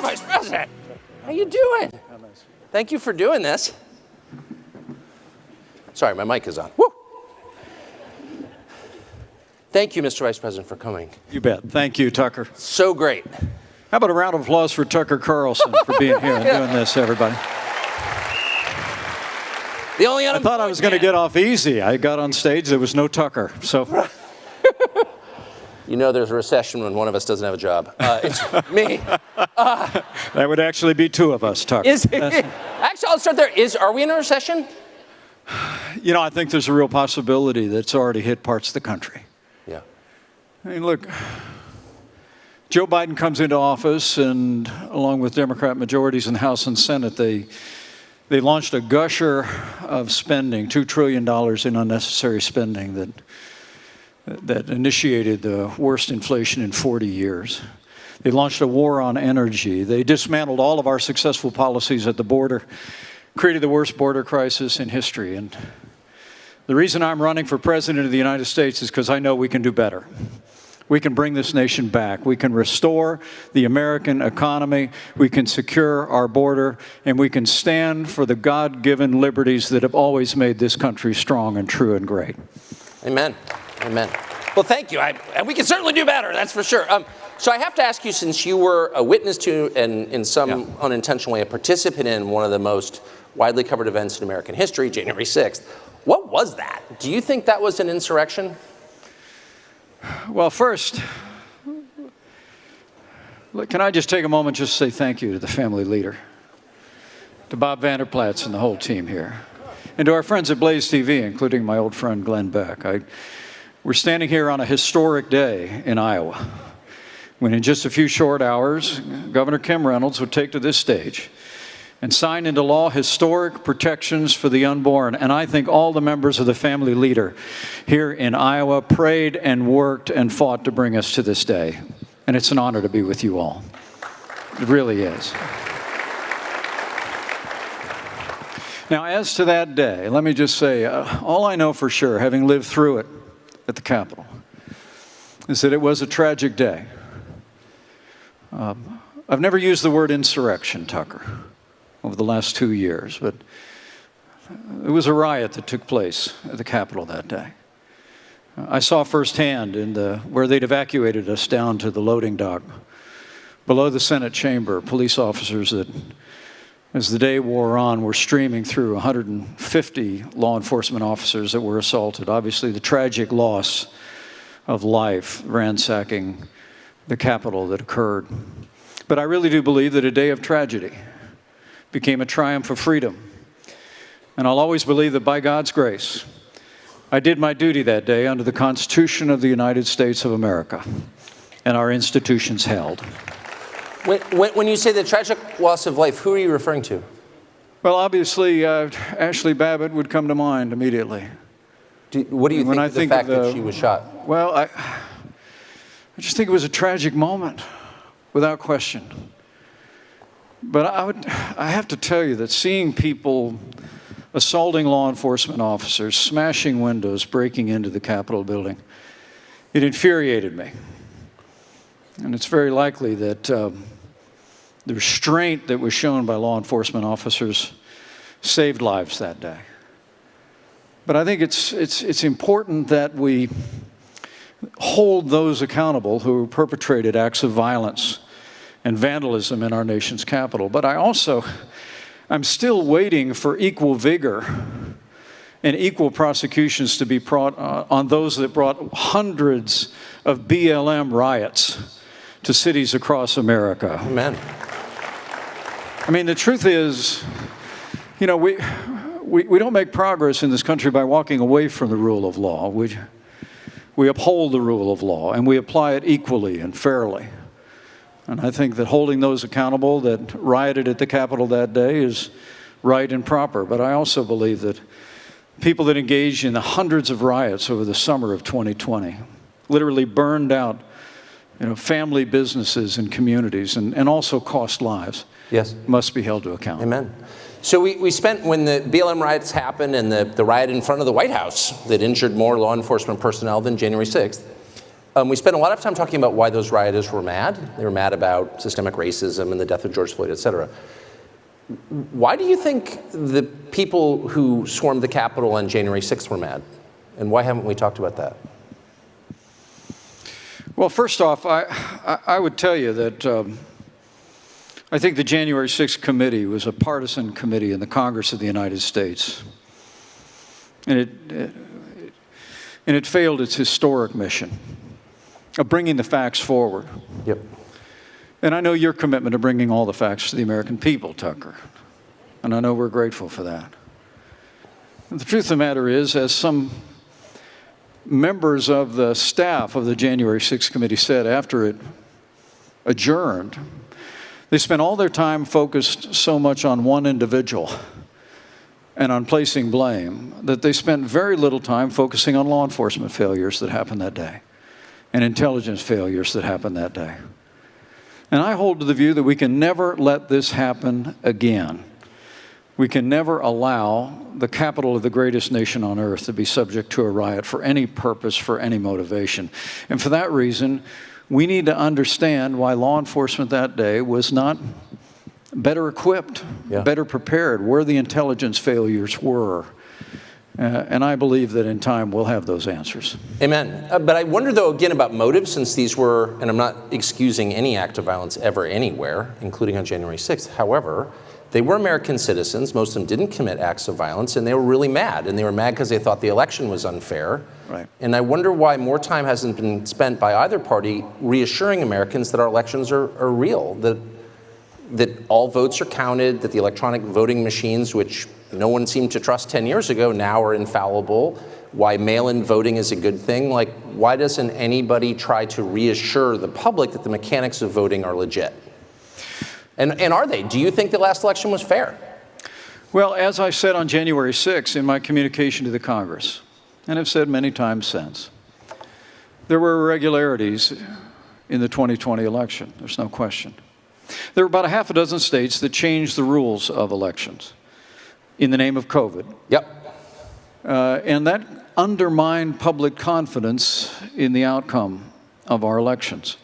Vice President. How you doing? Thank you for doing this. Sorry, my mic is on. Woo! Thank you, Mr. Vice President, for coming. You bet. Thank you, Tucker. So great. How about a round of applause for Tucker Carlson for being here and doing this, everybody? The only I thought I was going to get off easy. I got on stage, there was no Tucker. So, you know there's a recession when one of us doesn't have a job. It's me. That would actually be two of us, Tucker. Actually, I'll start there. Are we in a recession? You know, I think there's a real possibility that it's already hit parts of the country. Yeah. I mean, look, Joe Biden comes into office, and along with Democrat majorities in the House and Senate, they launched a gusher of spending, $2 trillion in unnecessary spending that initiated the worst inflation in 40 years. They launched a war on energy. They dismantled all of our successful policies at the border, created the worst border crisis in history. And the reason I'm running for president of the United States is because I know we can do better. We can bring this nation back. We can restore the American economy. We can secure our border. And we can stand for the God-given liberties that have always made this country strong and true and great. Amen. Amen. Well, thank you. And we can certainly do better, that's for sure. So I have to ask you, since you were a witness to, and in some unintentional way, a participant in one of the most widely covered events in American history, January 6th, what was that? Do you think that was an insurrection? Well, first, look, can I just take a moment just to say thank you to the family leader, to Bob Vander Plaats and the whole team here, and to our friends at Blaze TV, including my old friend Glenn Beck. We're standing here on a historic day in Iowa, when in just a few short hours, Governor Kim Reynolds would take to this stage and sign into law historic protections for the unborn. And I think all the members of the family leader here in Iowa prayed and worked and fought to bring us to this day. And it's an honor to be with you all. It really is. Now, as to that day, let me just say, all I know for sure, having lived through it at the Capitol, is that it was a tragic day. I've never used the word insurrection, Tucker, over the last 2 years, but it was a riot that took place at the Capitol that day. I saw firsthand where they'd evacuated us down to the loading dock below the Senate chamber, police officers that, as the day wore on, were streaming through 150 law enforcement officers that were assaulted. Obviously, the tragic loss of life ransacking the Capitol that occurred. But I really do believe that a day of tragedy became a triumph of freedom. And I'll always believe that by God's grace, I did my duty that day under the Constitution of the United States of America, and our institutions held. When you say the tragic loss of life, who are you referring to? Well, obviously, Ashley Babbitt would come to mind immediately. What do you think of the fact that she was shot? Well, I just think it was a tragic moment, without question. But I have to tell you that seeing people assaulting law enforcement officers, smashing windows, breaking into the Capitol building, it infuriated me. And it's very likely that the restraint that was shown by law enforcement officers saved lives that day. But I think it's important that we hold those accountable who perpetrated acts of violence and vandalism in our nation's capital. But I'm still waiting for equal vigor and equal prosecutions to be brought on those that brought hundreds of BLM riots to cities across America. Amen. I mean, the truth is, you know, we don't make progress in this country by walking away from the rule of law. We uphold the rule of law, and we apply it equally and fairly. And I think that holding those accountable that rioted at the Capitol that day is right and proper. But I also believe that people that engaged in the hundreds of riots over the summer of 2020, literally burned out, you know, family businesses and communities, and also cost lives, yes, must be held to account. Amen. So we spent, when the BLM riots happened and the riot in front of the White House that injured more law enforcement personnel than January 6th, We spent a lot of time talking about why those rioters were mad. They were mad about systemic racism and the death of George Floyd, et cetera. Why do you think the people who swarmed the Capitol on January 6th were mad? And why haven't we talked about that? Well, first off, I would tell you that I think the January 6th committee was a partisan committee in the Congress of the United States. And it failed its historic mission of bringing the facts forward. Yep. And I know your commitment to bringing all the facts to the American people, Tucker. And I know we're grateful for that. And the truth of the matter is, as some members of the staff of the January 6th committee said after it adjourned, they spent all their time focused so much on one individual and on placing blame that they spent very little time focusing on law enforcement failures that happened that day and intelligence failures that happened that day. And I hold to the view that we can never let this happen again. We can never allow the capital of the greatest nation on earth to be subject to a riot for any purpose, for any motivation. And for that reason, we need to understand why law enforcement that day was not better equipped, better prepared, where the intelligence failures were. And I believe that in time we'll have those answers. Amen. But I wonder, though, again, about motive, since these were, and I'm not excusing any act of violence ever anywhere, including on January 6th. However, they were American citizens. Most of them didn't commit acts of violence, and they were really mad. And they were mad because they thought the election was unfair. Right. And I wonder why more time hasn't been spent by either party reassuring Americans that our elections are real, that all votes are counted, that the electronic voting machines, which no one seemed to trust 10 years ago, now are infallible, why mail-in voting is a good thing. Like, why doesn't anybody try to reassure the public that the mechanics of voting are legit? And are they? Do you think the last election was fair? Well, as I said on January 6th in my communication to the Congress, and have said many times since, there were irregularities in the 2020 election. There's no question. There were about a half a dozen states that changed the rules of elections in the name of COVID. Yep. And that undermined public confidence in the outcome of our elections.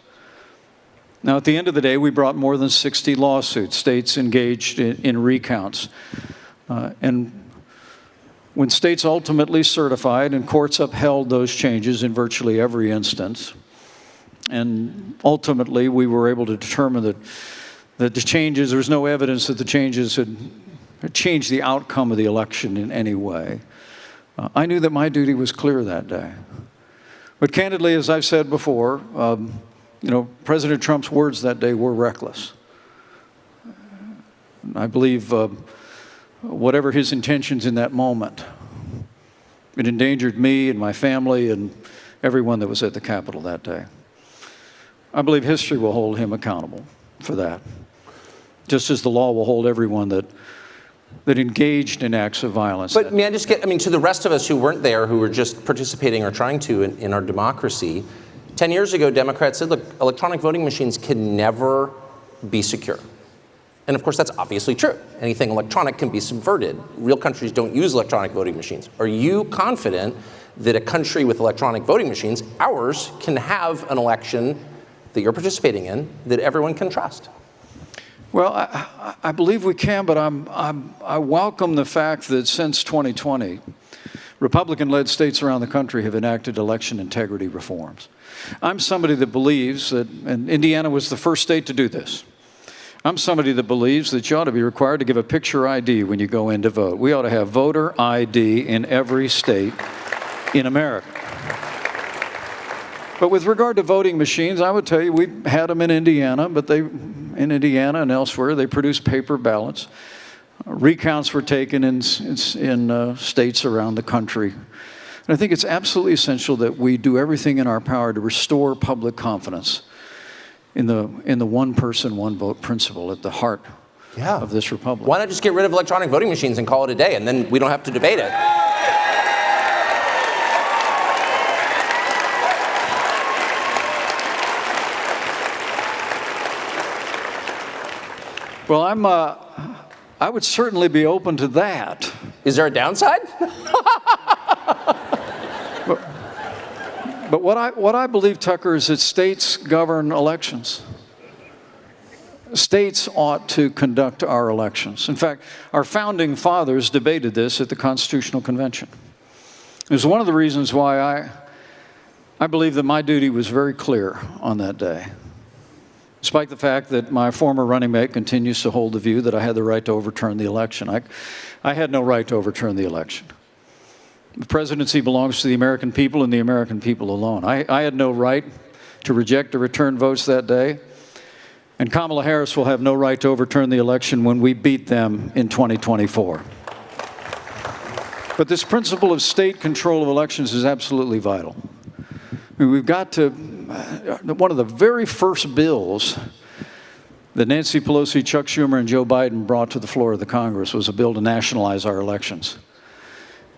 Now, at the end of the day, we brought more than 60 lawsuits, states engaged in recounts. And when states ultimately certified and courts upheld those changes in virtually every instance, and ultimately we were able to determine that the changes, there was no evidence that the changes had changed the outcome of the election in any way. I knew that my duty was clear that day. But candidly, as I've said before, President Trump's words that day were reckless. I believe whatever his intentions in that moment, it endangered me and my family and everyone that was at the Capitol that day. I believe history will hold him accountable for that, just as the law will hold everyone that engaged in acts of violence. But may I just get, to the rest of us who weren't there, who were just participating or trying to in our democracy, 10 years ago, Democrats said, look, electronic voting machines can never be secure. And of course, that's obviously true. Anything electronic can be subverted. Real countries don't use electronic voting machines. Are you confident that a country with electronic voting machines, ours, can have an election that you're participating in that everyone can trust? Well, I believe we can, but I welcome the fact that since 2020, Republican-led states around the country have enacted election integrity reforms. I'm somebody that believes that, and Indiana was the first state to do this. I'm somebody that believes that you ought to be required to give a picture ID when you go in to vote. We ought to have voter ID in every state in America. But with regard to voting machines, I would tell you we had them in Indiana, but in Indiana and elsewhere, they produced paper ballots. Recounts were taken in states around the country. And I think it's absolutely essential that we do everything in our power to restore public confidence in the one person, one vote principle at the heart of this republic. Why not just get rid of electronic voting machines and call it a day, and then we don't have to debate it? Well, I would certainly be open to that. Is there a downside? But what I believe, Tucker, is that states govern elections. States ought to conduct our elections. In fact, our founding fathers debated this at the Constitutional Convention. It was one of the reasons why I believe that my duty was very clear on that day. Despite the fact that my former running mate continues to hold the view that I had the right to overturn the election. I had no right to overturn the election. The presidency belongs to the American people and the American people alone. I had no right to reject or return votes that day. And Kamala Harris will have no right to overturn the election when we beat them in 2024. But this principle of state control of elections is absolutely vital. I mean, we've got to, one of the very first bills that Nancy Pelosi, Chuck Schumer, and Joe Biden brought to the floor of the Congress was a bill to nationalize our elections.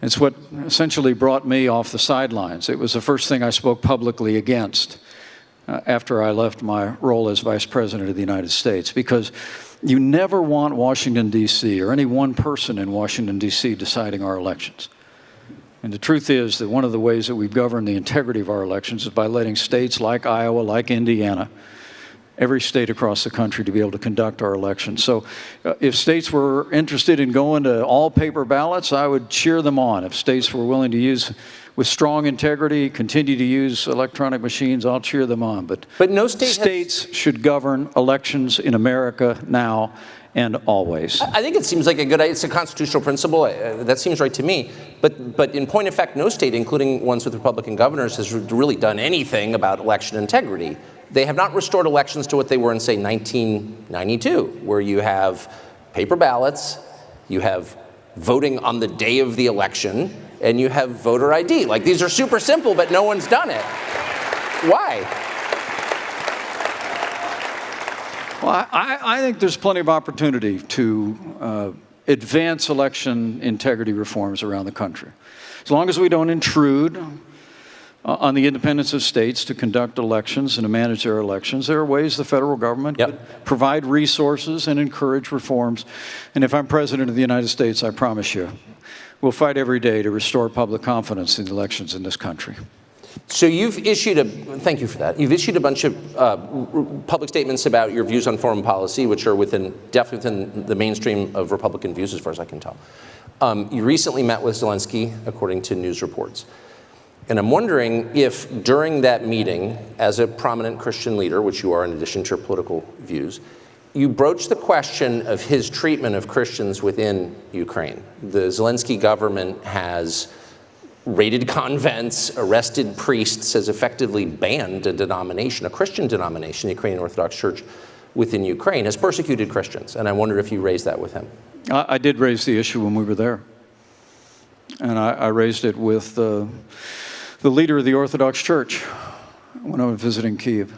It's what essentially brought me off the sidelines. It was the first thing I spoke publicly against after I left my role as Vice President of the United States, because you never want Washington, D.C., or any one person in Washington, D.C. deciding our elections. And the truth is that one of the ways that we govern the integrity of our elections is by letting states like Iowa, like Indiana, every state across the country to be able to conduct our elections. So if states were interested in going to all paper ballots, I would cheer them on. If states were willing to use, with strong integrity, continue to use electronic machines, I'll cheer them on. But no state states should govern elections in America now and always. I think it seems like it's a constitutional principle. That seems right to me. But in point of fact, no state, including ones with Republican governors, has really done anything about election integrity. They have not restored elections to what they were in, say, 1992, where you have paper ballots, you have voting on the day of the election, and you have voter ID. Like, these are super simple, but no one's done it. Why? Well, I think there's plenty of opportunity to advance election integrity reforms around the country. As long as we don't intrude on the independence of states to conduct elections and to manage their elections, there are ways the federal government could provide resources and encourage reforms. And if I'm President of the United States, I promise you, we'll fight every day to restore public confidence in the elections in this country. So you've issued thank you for that. You've issued a bunch of public statements about your views on foreign policy, which are definitely within the mainstream of Republican views, as far as I can tell. You recently met with Zelensky, according to news reports. And I'm wondering if during that meeting, as a prominent Christian leader, which you are in addition to your political views, you broached the question of his treatment of Christians within Ukraine. The Zelensky government has raided convents, arrested priests, has effectively banned a denomination, a Christian denomination, the Ukrainian Orthodox Church within Ukraine, has persecuted Christians. And I wonder if you raised that with him. I did raise the issue when we were there. And I raised it with the leader of the Orthodox Church when I was visiting Kyiv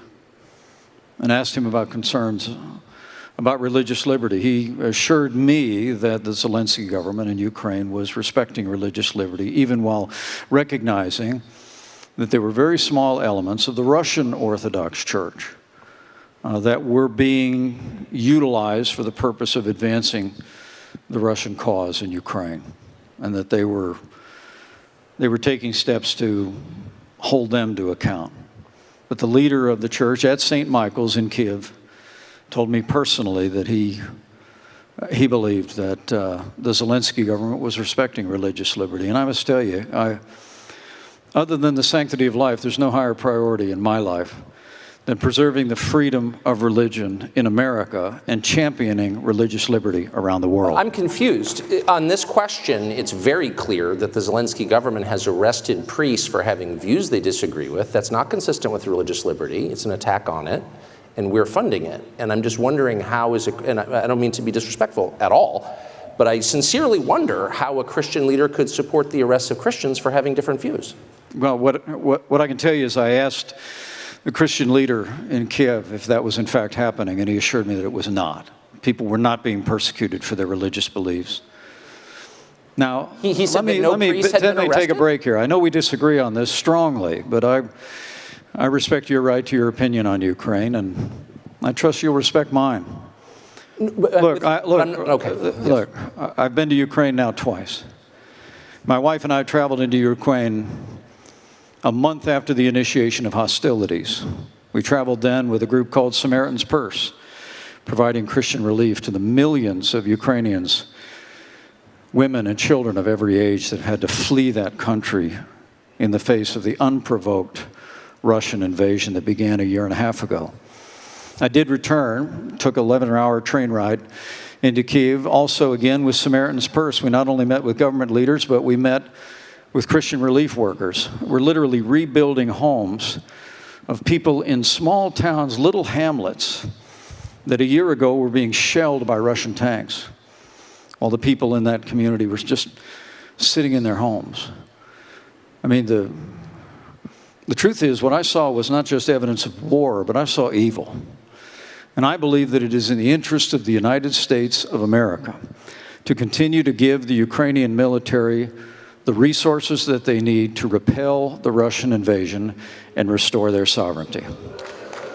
and asked him about concerns about religious liberty. He assured me that the Zelensky government in Ukraine was respecting religious liberty, even while recognizing that there were very small elements of the Russian Orthodox Church that were being utilized for the purpose of advancing the Russian cause in Ukraine, and that they were taking steps to hold them to account. But the leader of the church at St. Michael's in Kyiv told me personally that he believed that the Zelensky government was respecting religious liberty. And I must tell you, other than the sanctity of life, there's no higher priority in my life than preserving the freedom of religion in America and championing religious liberty around the world. I'm confused. On this question, it's very clear that the Zelensky government has arrested priests for having views they disagree with. That's not consistent with religious liberty. It's an attack on it, and we're funding it. And I'm just wondering how is it, and I don't mean to be disrespectful at all, but I sincerely wonder how a Christian leader could support the arrest of Christians for having different views. Well, what I can tell you is I asked the Christian leader in Kiev if that was in fact happening, and he assured me that it was not. People were not being persecuted for their religious beliefs. Now, he said that no priest had been arrested? Let me take a break here. I know we disagree on this strongly, but I respect your right to your opinion on Ukraine, and I trust you'll respect mine. Look, I've been to Ukraine now twice. My wife and I traveled into Ukraine a month after the initiation of hostilities. We traveled then with a group called Samaritan's Purse, providing Christian relief to the millions of Ukrainians, women and children of every age that had to flee that country in the face of the unprovoked Russian invasion that began a year and a half ago. I did return, took an 11-hour train ride into Kyiv, also again with Samaritan's Purse. We not only met with government leaders, but we met with Christian relief workers. We're literally rebuilding homes of people in small towns, little hamlets, that a year ago were being shelled by Russian tanks, while the people in that community were just sitting in their homes. I mean, the truth is, what I saw was not just evidence of war, but I saw evil. And I believe that it is in the interest of the United States of America to continue to give the Ukrainian military the resources that they need to repel the Russian invasion and restore their sovereignty.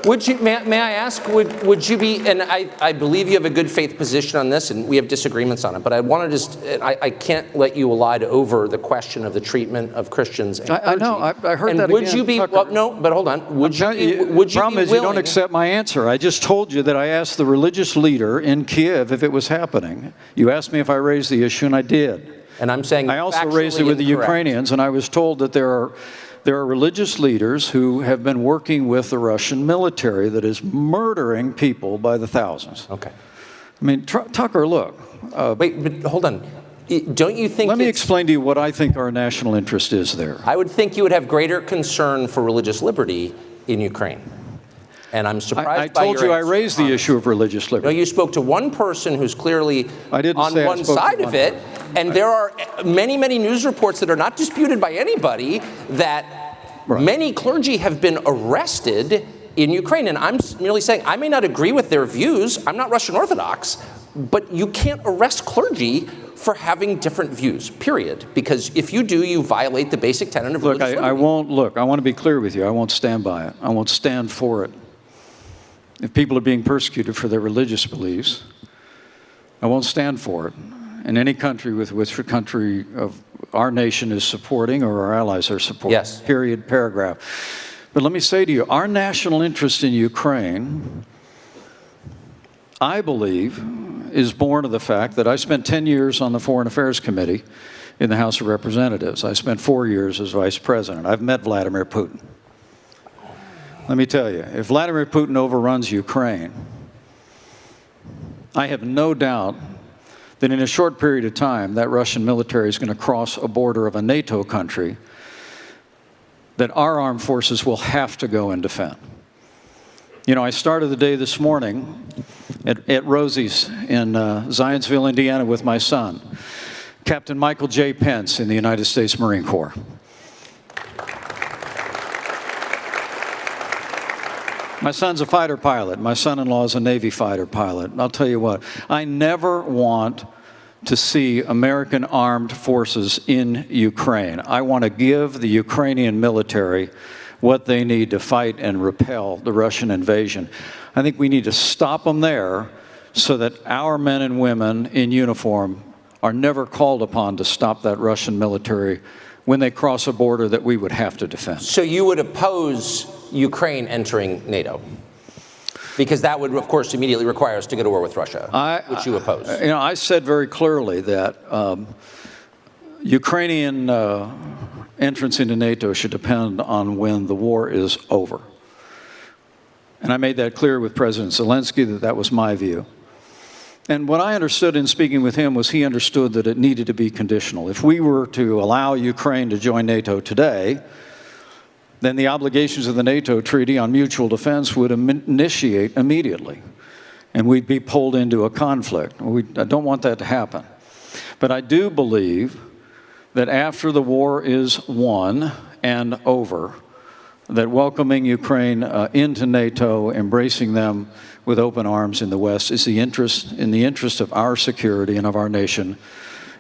Would you, may I ask, would you be, and I believe you have a good faith position on this, and we have disagreements on it, but I want to just, I can't let you elide over the question of the treatment of Christians and clergy. I know, I heard and that would again, you be, Tucker. well, no, but hold on, would you be The problem is you willing? don't accept my answer. I just told you that I asked the religious leader in Kiev if it was happening. You asked me if I raised the issue, and I did. And I'm saying I also raised it with the Ukrainians, and I was told that there are religious leaders who have been working with the Russian military that is murdering people by the thousands. Okay. I mean, Tucker, look. Wait, but hold on. Don't you think... Let me explain to you what I think our national interest is there. I would think you would have greater concern for religious liberty in Ukraine. And I'm surprised by your I told you I answer. raised the issue of religious liberty. No, you spoke to one person who's clearly on one spoke side to of one it, and there are many, many news reports that are not disputed by anybody that many clergy have been arrested in Ukraine. And I'm merely saying I may not agree with their views. I'm not Russian Orthodox, but you can't arrest clergy for having different views, period. Because if you do, you violate the basic tenet of religious liberty. I want to be clear with you. I won't stand by it. I won't stand for it. If people are being persecuted for their religious beliefs, I won't stand for it. In any country with which a country of our nation is supporting or our allies are supporting. Yes. Period, paragraph. But let me say to you, our national interest in Ukraine, I believe, is born of the fact that I spent 10 years on the Foreign Affairs Committee in the House of Representatives. I spent 4 years as vice president. I've met Vladimir Putin. Let me tell you, if Vladimir Putin overruns Ukraine, I have no doubt that in a short period of time, that Russian military is going to cross a border of a NATO country that our armed forces will have to go and defend. You know, I started the day this morning at Rosie's in Zionsville, Indiana with my son, Captain Michael J. Pence in the United States Marine Corps. My son's a fighter pilot. My son-in-law is a Navy fighter pilot. And I'll tell you what, I never want to see American armed forces in Ukraine. I want to give the Ukrainian military what they need to fight and repel the Russian invasion. I think we need to stop them there so that our men and women in uniform are never called upon to stop that Russian military when they cross a border that we would have to defend. So you would oppose Ukraine entering NATO? Because that would, of course, immediately require us to go to war with Russia, which you oppose. You know, I said very clearly that Ukrainian entrance into NATO should depend on when the war is over. And I made that clear with President Zelensky that that was my view. And what I understood in speaking with him was he understood that it needed to be conditional. If we were to allow Ukraine to join NATO today, then the obligations of the NATO Treaty on Mutual Defense would initiate immediately, and we'd be pulled into a conflict. I don't want that to happen. But I do believe that after the war is won and over, that welcoming Ukraine into NATO, embracing them with open arms in the West, is in the interest of our security and of our nation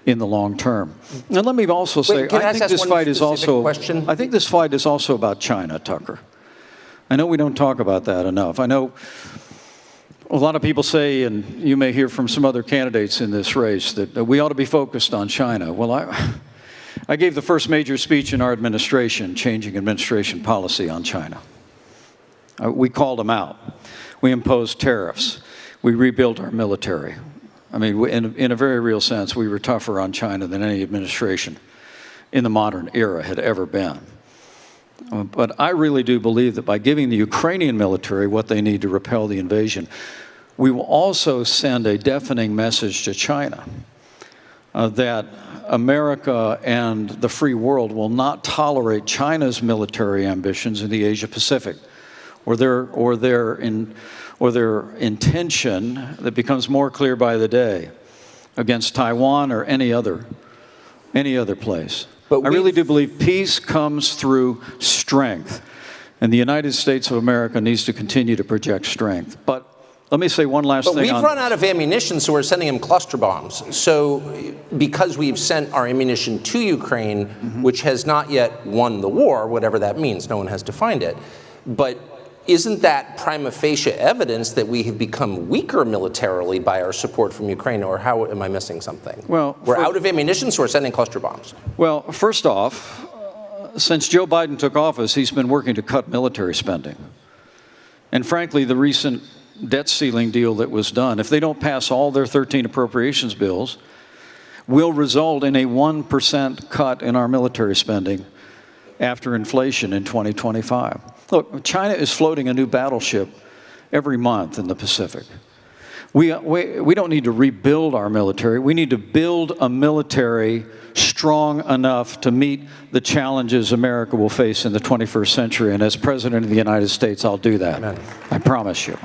in the long term. And let me also say, I think this fight is also about China, Tucker. I know we don't talk about that enough. I know a lot of people say, and you may hear from some other candidates in this race, that we ought to be focused on China. Well, I gave the first major speech in our administration, changing administration policy on China. We called them out. We imposed tariffs. We rebuilt our military. I mean, in a very real sense, we were tougher on China than any administration in the modern era had ever been. But I really do believe that by giving the Ukrainian military what they need to repel the invasion, we will also send a deafening message to China that America and the free world will not tolerate China's military ambitions in the Asia Pacific, or their intention that becomes more clear by the day against Taiwan or any other place. But I really do believe peace comes through strength, and the United States of America needs to continue to project strength. But let me say one last thing. But we've run out of ammunition, so we're sending them cluster bombs. So because we've sent our ammunition to Ukraine, which has not yet won the war, whatever that means, no one has defined it, but isn't that prima facie evidence that we have become weaker militarily by our support from Ukraine, or how am I missing something? Well, we're out of ammunition, so we're sending cluster bombs. Well, first off, since Joe Biden took office, he's been working to cut military spending. And frankly, the recent debt ceiling deal that was done, if they don't pass all their 13 appropriations bills, will result in a 1% cut in our military spending after inflation in 2025. Look, China is floating a new battleship every month in the Pacific. We don't need to rebuild our military. We need to build a military strong enough to meet the challenges America will face in the 21st century. And as President of the United States, I'll do that. Amen. I promise you.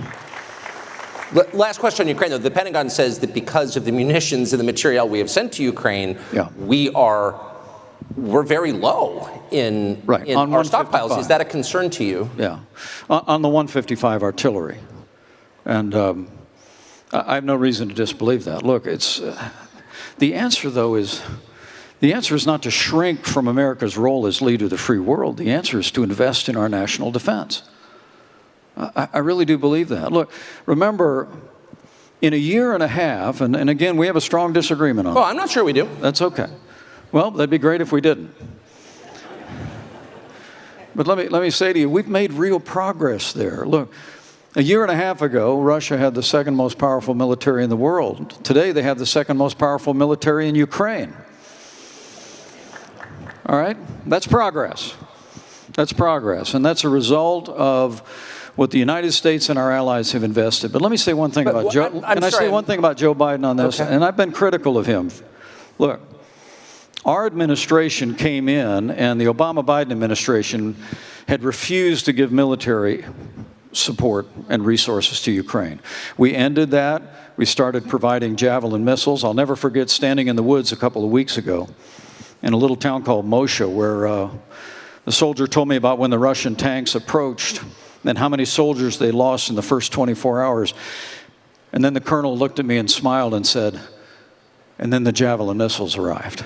Last question on Ukraine, though. The Pentagon says that because of the munitions and the material we have sent to Ukraine, we're very low in our stockpiles. Is that a concern to you? Yeah. On the 155 artillery. And I have no reason to disbelieve that. Look, it's the answer, though, is not to shrink from America's role as leader of the free world. The answer is to invest in our national defense. I really do believe that. Look, remember, in a year and a half, and again, we have a strong disagreement on it. Well, I'm not sure we do. That's okay. Well, that'd be great if we didn't. But let me say to you, we've made real progress there. Look, a year and a half ago, Russia had the second most powerful military in the world. Today, they have the second most powerful military in Ukraine. All right? That's progress. That's progress. And that's a result of what the United States and our allies have invested. But let me say one thing about Joe. Can I say one thing about Joe Biden on this? Okay. And I've been critical of him. Look, our administration came in, and the Obama-Biden administration had refused to give military support and resources to Ukraine. We ended that. We started providing Javelin missiles. I'll never forget standing in the woods a couple of weeks ago in a little town called Moshe, where the soldier told me about when the Russian tanks approached and how many soldiers they lost in the first 24 hours. And then the colonel looked at me and smiled and said, and then the Javelin missiles arrived.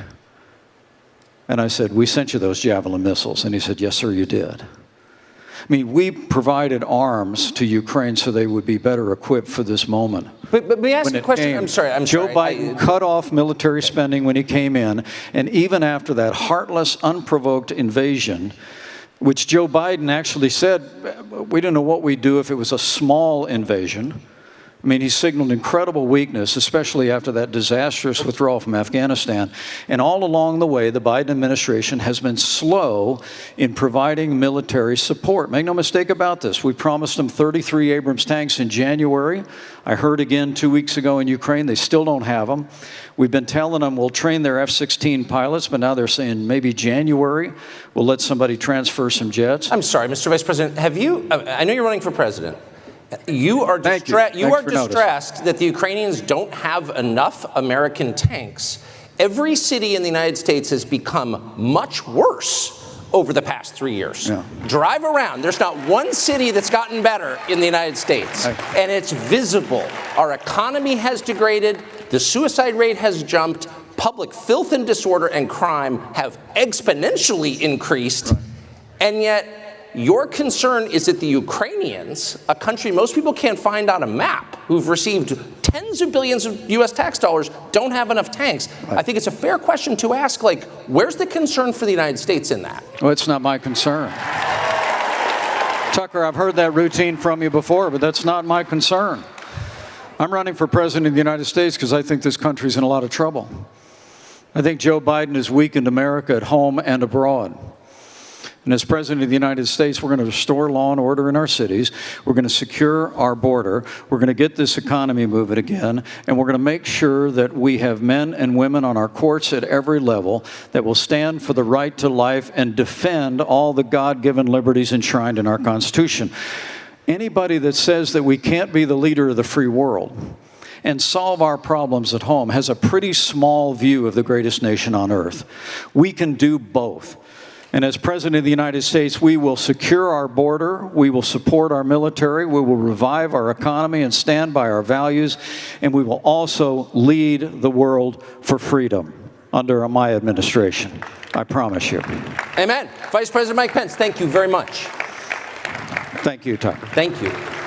And I said, we sent you those Javelin missiles. And he said, yes, sir, you did. I mean, we provided arms to Ukraine so they would be better equipped for this moment. But let me ask you a question. I'm sorry. Joe Biden cut off military spending when he came in. And even after that heartless, unprovoked invasion, which Joe Biden actually said, we don't know what we'd do if it was a small invasion. I mean, he signaled incredible weakness, especially after that disastrous withdrawal from Afghanistan. And all along the way, the Biden administration has been slow in providing military support. Make no mistake about this. We promised them 33 Abrams tanks in January. I heard again 2 weeks ago in Ukraine, they still don't have them. We've been telling them we'll train their F-16 pilots, but now they're saying maybe January we'll let somebody transfer some jets. I'm sorry, Mr. Vice President, have you, I know you're running for president. You are distressed that the Ukrainians don't have enough American tanks. Every city in the United States has become much worse over the past 3 years. Yeah. Drive around. There's not one city that's gotten better in the United States. And it's visible. Our economy has degraded. The suicide rate has jumped. Public filth and disorder and crime have exponentially increased. And yet, your concern is that the Ukrainians, a country most people can't find on a map, who've received tens of billions of U.S. tax dollars, don't have enough tanks. I think it's a fair question to ask, like, where's the concern for the United States in that? Well, it's not my concern. Tucker, I've heard that routine from you before, but that's not my concern. I'm running for president of the United States because I think this country's in a lot of trouble. I think Joe Biden has weakened America at home and abroad. And as President of the United States, we're going to restore law and order in our cities. We're going to secure our border. We're going to get this economy moving again. And we're going to make sure that we have men and women on our courts at every level that will stand for the right to life and defend all the God-given liberties enshrined in our Constitution. Anybody that says that we can't be the leader of the free world and solve our problems at home has a pretty small view of the greatest nation on earth. We can do both. And as President of the United States, we will secure our border, we will support our military, we will revive our economy and stand by our values, and we will also lead the world for freedom under my administration. I promise you. Amen. Vice President Mike Pence, thank you very much. Thank you, Tucker. Thank you.